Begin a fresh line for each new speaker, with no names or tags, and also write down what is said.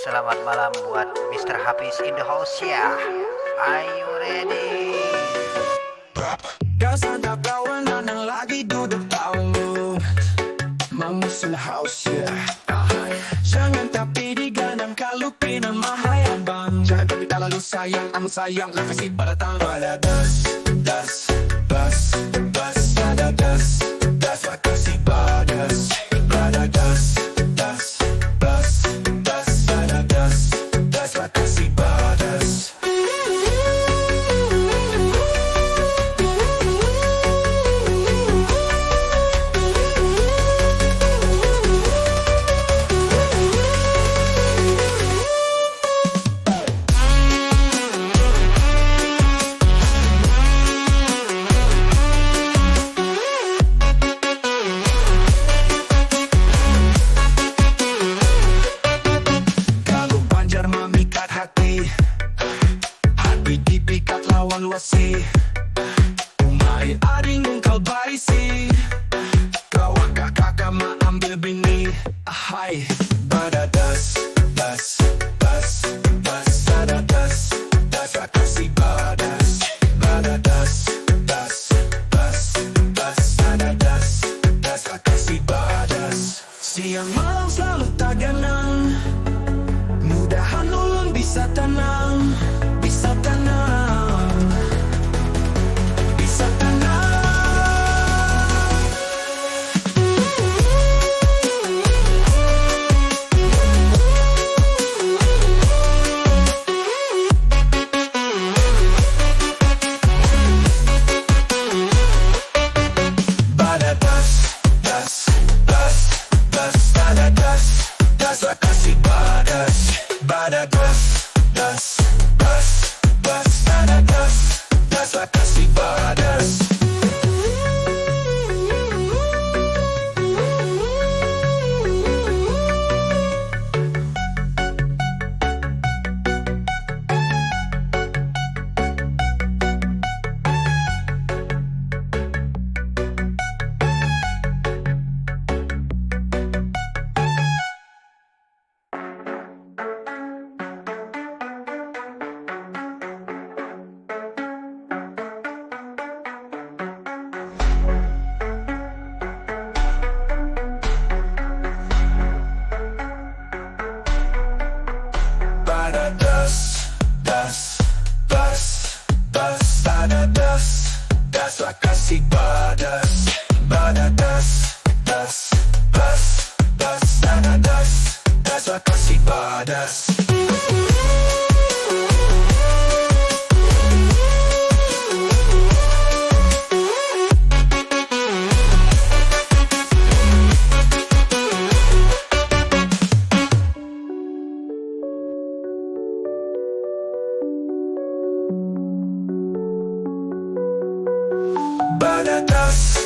Selamat malam buat Mr. Hafiz in the house ya. Are you ready?
Gasan kakawanan yang lagi duduk taungut. Mang Mus in the house, yeah. Ahai, jangan tapi diganang kalu, pina, mahayabang. Jangan tapi talalu, sayang, amun, sayang, lakasi, badatang. Badadas, das, bas, bas, badadas, das, lakasi, badas. Badadas, das, bas, bas, badadas, das, lakasi, badas. Banjar mamikat hati, hati dipikat lawan wasi, umai, ading, mungkal, baisi, kawan kakak ambil bini. Ahai, badadas, das, bas, bas, badadas, das, lakasi, badas. Badadas, das, bas, bas, badadas, das, lakasi, badas. Siang malam selalu diganang, mudahan ulun bisa tenang, bisa tenang, bisa tenang. Badadas, das, bas, bas, badadas, das, lakasi, badas. Badadas, das, bas, bas, badadas, das, lakasi, badas. Badadas, das, bas, bas, badadas, das, lakasi, badas. Badadas, das, bas, bas, badadas, das, lakasi, badas. Badadas,